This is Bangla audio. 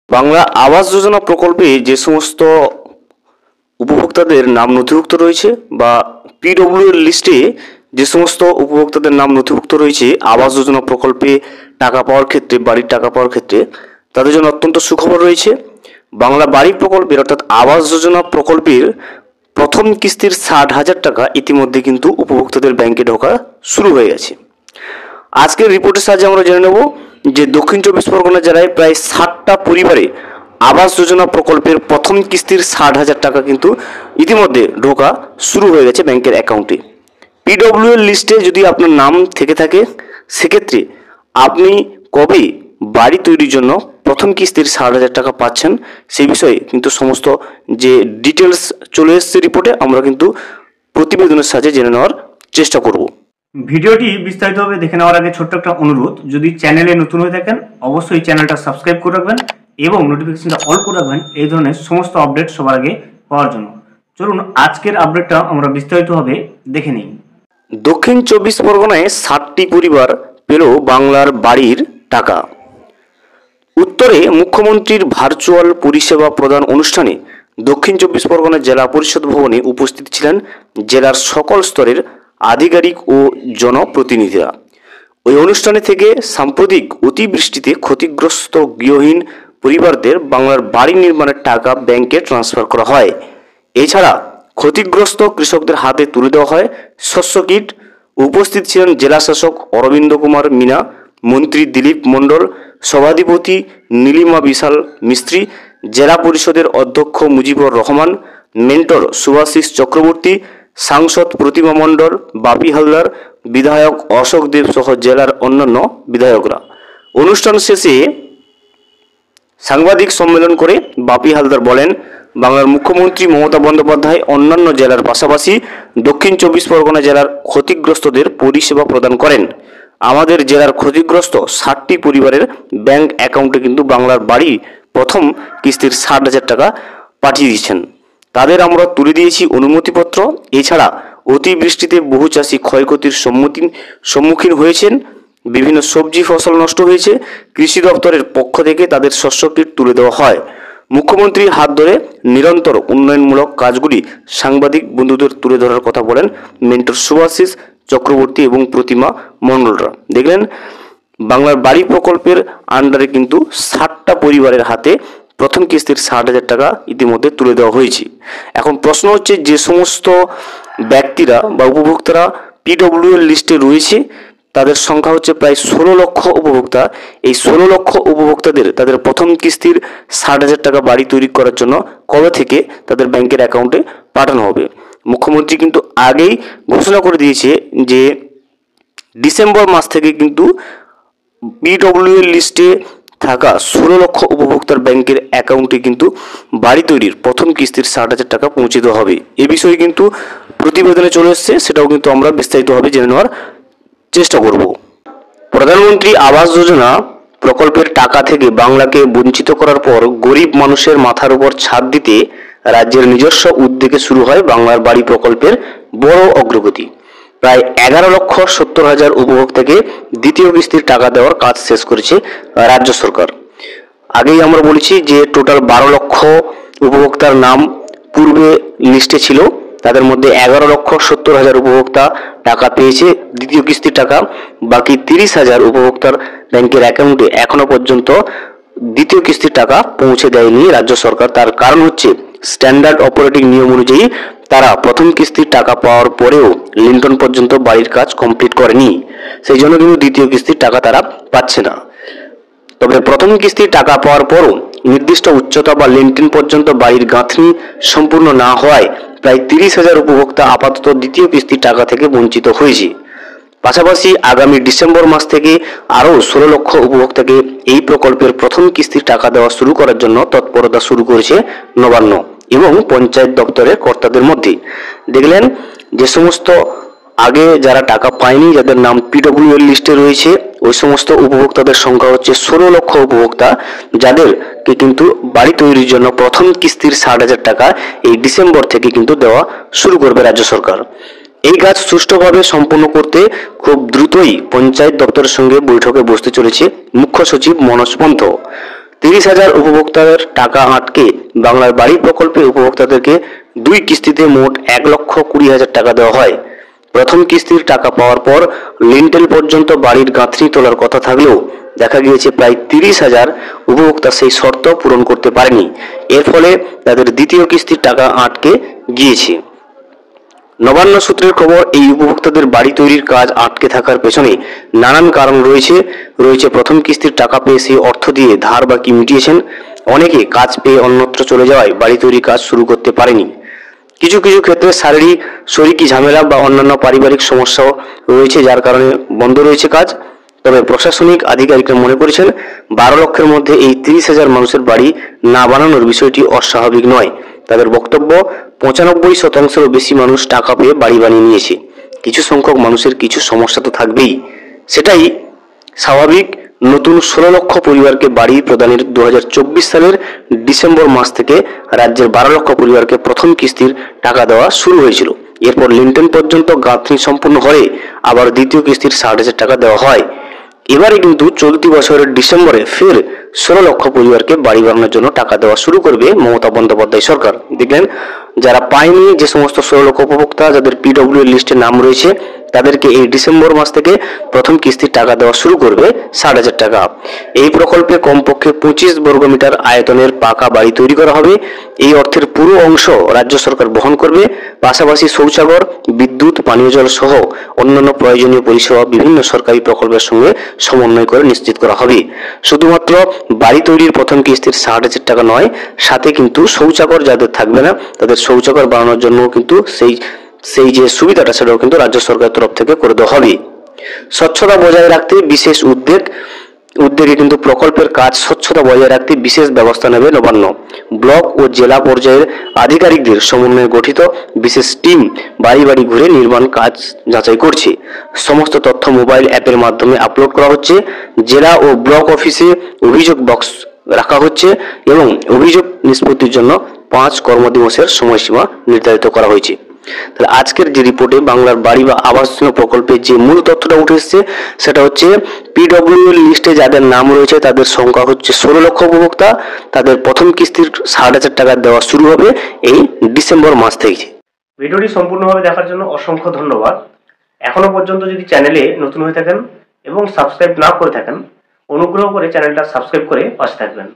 বাংলা আবাস যোজনা প্রকল্পে যে সমস্ত উপভোক্তাদের নাম নথিভুক্ত রয়েছে বা পিডব্লিউ এর লিস্টে যে সমস্ত উপভোক্তাদের নাম নথিভুক্ত রয়েছে আবাস যোজনা প্রকল্পে টাকা পাওয়ার ক্ষেত্রে, বাড়ির টাকা পাওয়ার ক্ষেত্রে, তাদের জন্য অত্যন্ত সুখবর রয়েছে। বাংলা বাড়ি প্রকল্পের অর্থাৎ আবাস যোজনা প্রকল্পের প্রথম কিস্তির 60,000 টাকা ইতিমধ্যে কিন্তু উপভোক্তাদের ব্যাংকে ঢোকা শুরু হয়ে গেছে। আজকের রিপোর্টের সাহায্যে আমরা জেনে নেব যে দক্ষিণ চব্বিশ পরগনা জেলায় প্রায় 60টা পরিবারে আবাস যোজনা প্রকল্পের প্রথম কিস্তির 60,000 টাকা কিন্তু ইতিমধ্যে ঢোকা শুরু হয়ে গেছে ব্যাংকের অ্যাকাউন্টে। পিডব্লিউ এর লিস্টে যদি আপনার নাম থেকে থাকে সেক্ষেত্রে আপনি কবে বাড়ি তৈরির জন্য প্রথম কিস্তির 60,000 টাকা পাচ্ছেন সেই বিষয়ে কিন্তু সমস্ত যে ডিটেলস চলে এসছে রিপোর্টে, আমরা কিন্তু প্রতিবেদনের সাহায্যে জেনে নেওয়ার চেষ্টা করব। ভিডিওটি বিস্তারিতভাবে দেখে নেওয়ার আগে ছোট্ট একটা অনুরোধ, যদি চ্যানেলে নতুন হয়ে থাকেন অবশ্যই চ্যানেলটা সাবস্ক্রাইব করে রাখবেন এবং নোটিফিকেশনটা অল করে রাখবেন এই ধরনের সমস্ত আপডেট সবার আগে পাওয়ার জন্য। চলুন আজকের আপডেটটা আমরা বিস্তারিতভাবে দেখে নিই। দক্ষিণ চব্বিশ পরগনায় 60টি পরিবার পেল বাংলার বাড়ির টাকা। উত্তরে মুখ্যমন্ত্রীর ভার্চুয়াল পরিষেবা প্রদান অনুষ্ঠানে দক্ষিণ চব্বিশ পরগনা জেলা পরিষদ ভবনে উপস্থিত ছিলেন জেলার সকল স্তরের আধিকারিক ও জনপ্রতিনিধিরা। ওই অনুষ্ঠানে থেকে সাম্প্রতিক অতিবৃষ্টিতে ক্ষতিগ্রস্ত গৃহহীন পরিবারদের বাংলার বাড়ি নির্মাণের টাকা ব্যাংকে ট্রান্সফার করা হয়। এছাড়া ক্ষতিগ্রস্ত কৃষকদের হাতে তুলে দেওয়া হয় শস্য কিট। উপস্থিত ছিলেন জেলা শাসক অরবিন্দ কুমার মিনা, মন্ত্রী দিলীপ মণ্ডল, সভাধিপতি নীলিমা বিশাল মিস্ত্রি, জেলা পরিষদের অধ্যক্ষ মুজিবুর রহমান, মেন্টর সুভাশিস চক্রবর্তী, সাংসদ প্রতিমা মণ্ডল, বাপি হালদার, বিধায়ক অশোক দেব সহ জেলার অন্যান্য বিধায়করা। অনুষ্ঠান শেষে সাংবাদিক সম্মেলন করে বাপি হালদার বলেন, বাংলার মুখ্যমন্ত্রী মমতা বন্দ্যোপাধ্যায় অন্যান্য জেলার পাশাপাশি দক্ষিণ চব্বিশ পরগনা জেলার ক্ষতিগ্রস্তদের পরিষেবা প্রদান করেন। আমাদের জেলার ক্ষতিগ্রস্ত 60টি পরিবারের ব্যাংক অ্যাকাউন্টে কিন্তু বাংলার বাড়ি প্রথম কিস্তির 60,000 টাকা পাঠিয়ে দিয়েছেন। তাদের আমরা তুলে দিয়েছি অনুমতিপত্র। এছাড়া অতিবৃষ্টিতে বহু চাষি ক্ষয়ক্ষতির সম্মুখীন হয়েছেন, বিভিন্ন সবজি ফসল নষ্ট হয়েছে। কৃষি দপ্তরের পক্ষ থেকে তাদের শস্য কিট তুলে দেওয়া হয়। মুখ্যমন্ত্রীর হাত ধরে নিরন্তর উন্নয়নমূলক কাজগুলি সাংবাদিক বন্ধুদের তুলে ধরার কথা বলেন মেন্টর সুভাশিস চক্রবর্তী এবং প্রতিমা মণ্ডলরা। দেখলেন বাংলার বাড়ি প্রকল্পের আন্ডারে কিন্তু 60টা পরিবারের হাতে প্রথম কিস্তির 60,000 টাকা ইতিমধ্যে তুলে দেওয়া হয়েছে। এখন প্রশ্ন হচ্ছে, যে সমস্ত ব্যক্তিরা বা উপভোক্তারা পিডব্লিউ এর লিস্টে রয়েছে তাদের সংখ্যা হচ্ছে প্রায় 16 লক্ষ উপভোক্তা। এই 16 লক্ষ উপভোক্তাদের তাদের প্রথম কিস্তির 60,000 টাকা বাড়ি তৈরি করার জন্য কবে থেকে তাদের ব্যাংকের অ্যাকাউন্টে পাঠানো হবে। মুখ্যমন্ত্রী কিন্তু আগেই ঘোষণা করে দিয়েছে যে ডিসেম্বর মাস থেকে কিন্তু পিডব্লিউ এর লিস্টে থাকা 16 লক্ষ উপভোক্তার ব্যাংকের অ্যাকাউন্টে কিন্তু বাড়ি তৈরির প্রথম কিস্তির 60,000 টাকা পৌঁছে দেওয়া হবে। এ বিষয়ে কিন্তু প্রতিবেদনে চলে এসছে, সেটাও কিন্তু আমরা বিস্তারিতভাবে জেনে নেওয়ার চেষ্টা করব। প্রধানমন্ত্রী আবাস যোজনা প্রকল্পের টাকা থেকে বাংলাকে বঞ্চিত করার পর গরিব মানুষের মাথার উপর ছাদ দিতে রাজ্যের নিজস্ব উদ্যোগে শুরু হয় বাংলার বাড়ি প্রকল্পের বড় অগ্রগতি। প্রায় 11,70,000 উপভোক্তাকে দ্বিতীয় কিস্তির টাকা দেওয়ার কাজ শেষ করেছে রাজ্য সরকার। আগেই আমরা বলেছি যে টোটাল 12 লক্ষ উপভোক্তার নাম পূর্বে লিস্টে ছিল, তাদের মধ্যে 11,70,000 উপভোক্তা টাকা পেয়েছে দ্বিতীয় কিস্তির টাকা। বাকি 30,000 উপভোক্তার ব্যাংকের অ্যাকাউন্টে এখনো পর্যন্ত দ্বিতীয় কিস্তির টাকা পৌঁছে দেয়নি রাজ্য সরকার। তার কারণ হচ্ছে স্ট্যান্ডার্ড অপারেটিং নিয়ম অনুযায়ী তারা প্রথম কিস্তির টাকা পাওয়ার পরেও লিন্টন পর্যন্ত বাড়ির কাজ কমপ্লিট করেনি, সেই জন্য কিন্তু দ্বিতীয় কিস্তির টাকা তারা পাচ্ছে না। তবে প্রথম কিস্তির টাকা পাওয়ার পরও নির্দিষ্ট উচ্চতা বা লিন্টেন পর্যন্ত বাড়ির গাঁথনি সম্পূর্ণ না হওয়ায় প্রায় 30,000 উপভোক্তা আপাতত দ্বিতীয় কিস্তির টাকা থেকে বঞ্চিত হয়েছে। পাশাপাশি আগামী ডিসেম্বর মাস থেকে আরও 16 লক্ষ উপভোক্তাকে এই প্রকল্পের প্রথম কিস্তির টাকা দেওয়া শুরু করার জন্য তৎপরতা শুরু করেছে নবান্ন এবং পঞ্চায়েত দপ্তরের কর্তাদের মধ্যে। দেখলেন যে সমস্ত আগে যারা টাকা পায়নি, যাদের নাম পিডব্লিউ এর লিস্টে রয়েছে, ওই সমস্ত উপভোক্তাদের সংখ্যা হচ্ছে 16 লক্ষ উপভোক্তা, যাদেরকে কিন্তু বাড়ি তৈরির জন্য প্রথম কিস্তির 60,000 টাকা এই ডিসেম্বর থেকে কিন্তু দেওয়া শুরু করবে রাজ্য সরকার। এই কাজ সুষ্ঠুভাবে সম্পন্ন করতে খুব দ্রুতই পঞ্চায়েত দপ্তরের সঙ্গে বৈঠকে বসতে চলেছে মুখ্য সচিব মনোজ পন্থ। 30,000 উপভোক্তাদের টাকা আটকে বাংলার বাড়ি প্রকল্পে উপভোক্তাদেরকে 2 কিস্তিতে মোট 1,20,000 টাকা দেওয়া হয়। প্রথম কিস্তির টাকা পাওয়ার পর লিন্টেল পর্যন্ত বাড়ির গাঁথনি তোলার কথা থাকলেও দেখা গিয়েছে প্রায় 30,000 উপভোক্তা সেই শর্ত পূরণ করতে পারেনি। এর ফলে তাদের দ্বিতীয় কিস্তির টাকা আটকে গিয়েছে। নবান্ন সূত্রের খবর, এই উপভোক্তাদের বাড়ি তৈরির কাজ আটকে থাকার পেছনে নানান কারণ রয়েছে প্রথম কিস্তির টাকা পেয়ে সেই অর্থ দিয়ে ধার বাকি মিটিয়েছেন। অনেকে কাজ পেয়ে অন্যত্র চলে যাওয়ায় বাড়ি তৈরির কাজ শুরু করতে পারেনি। কিছু কিছু ক্ষেত্রে শরীরী ঝামেলা বা অন্যান্য পারিবারিক সমস্যাও রয়েছে, যার কারণে বন্ধ রয়েছে কাজ। তবে প্রশাসনিক আধিকারিকরা মনে করেছেন 12 লক্ষের মধ্যে এই 30,000 মানুষের বাড়ি না বানানোর বিষয়টি অস্বাভাবিক নয়। তাদের বক্তব্য, 95%-এরও বেশি মানুষ টাকা পেয়ে বাড়ি বানিয়ে নিয়েছে। কিছু সংখ্যক মানুষের কিছু সমস্যা তো থাকবেই, সেটাই স্বাভাবিক। নতুন 16 লক্ষ পরিবারকে বাড়ি প্রদানের 2024 সালের ডিসেম্বর মাস থেকে রাজ্যের 12 লক্ষ পরিবারকে প্রথম কিস্তির টাকা দেওয়া শুরু হয়েছিল। এরপর লিন্টেল পর্যন্ত গাঁথনি সম্পূর্ণ হলে আবার দ্বিতীয় কিস্তির 60,000 টাকা দেওয়া হয়। এবারে কিন্তু চলতি বছরের ডিসেম্বরে ফের 16 লক্ষ পরিবারকে বাড়ি বানানোর জন্য টাকা দেওয়া শুরু করবে মমতা বন্দ্যোপাধ্যায় সরকার। দেখলেন, যারা পায়নি, যে সমস্ত 16 লক্ষ উপভোক্তা যাদের পিডব্লিউ লিস্টে নাম রয়েছে, তাদেরকে এই ডিসেম্বর মাস থেকে প্রথম কিস্তির টাকা দেওয়া শুরু করবে 60,000 টাকা। এই প্রকল্পে কমপক্ষে 25 বর্গমিটার আয়তনের পাকা বাড়ি তৈরি করা হবে। এই অর্থের পুরো অংশ রাজ্য সরকার বহন করবে। পাশাপাশি শৌচাগার, বিদ্যুৎ, পানীয় জল সহ অন্যান্য প্রয়োজনীয় পরিষেবা বিভিন্ন সরকারি প্রকল্পের সঙ্গে সমন্বয় করে নিশ্চিত করা হবে। শুধুমাত্র বাড়ি তৈরির প্রথম কিস্তির 60,000 টাকা নয়, সাথে কিন্তু শৌচাগার যাদের থাকবে না, তাদের শৌচাগার বানানোর জন্য কিন্তু সেই যে সুবিধাটা, সেটাও কিন্তু রাজ্য সরকারের তরফ থেকে করে দেওয়া হবে। স্বচ্ছতা বজায় রাখতে বিশেষ উদ্যোগে কিন্তু প্রকল্পের কাজ স্বচ্ছতা বজায় রাখতে বিশেষ ব্যবস্থা নেবে নবান্ন। ব্লক ও জেলা পর্যায়ের আধিকারিকদের সমন্বয়ে গঠিত বিশেষ টিম বাড়ি বাড়ি ঘুরে নির্মাণ কাজ যাচাই করছে। সমস্ত তথ্য মোবাইল অ্যাপের মাধ্যমে আপলোড করা হচ্ছে। জেলা ও ব্লক অফিসে অভিযোগ বক্স রাখা হচ্ছে এবং অভিযোগ নিষ্পত্তির জন্য 5 কর্মদিবসের সময়সীমা নির্ধারিত করা হয়েছে। তাহলে আজকের যে রিপোর্টে বাংলার বাড়ি বা আবাস যোজনা প্রকল্পের যে মূল তথ্যটা উঠে এসেছে, সেটা হচ্ছে পিডব্লিউ লিস্টে যাদের নাম রয়েছে তাদের সংখ্যা হচ্ছে 16 লক্ষ উপভোক্তা। তাদের প্রথম কিস্তির 60,000 টাকা দেওয়া শুরু হবে এই ডিসেম্বর মাস থেকে। ভিডিওটি সম্পূর্ণভাবে দেখার জন্য অসংখ্য ধন্যবাদ। এখনো পর্যন্ত যদি চ্যানেলে নতুন হয়ে থাকেন এবং সাবস্ক্রাইব না করে থাকেন, অনুগ্রহ করে চ্যানেলটা সাবস্ক্রাইব করে পাশে থাকবেন।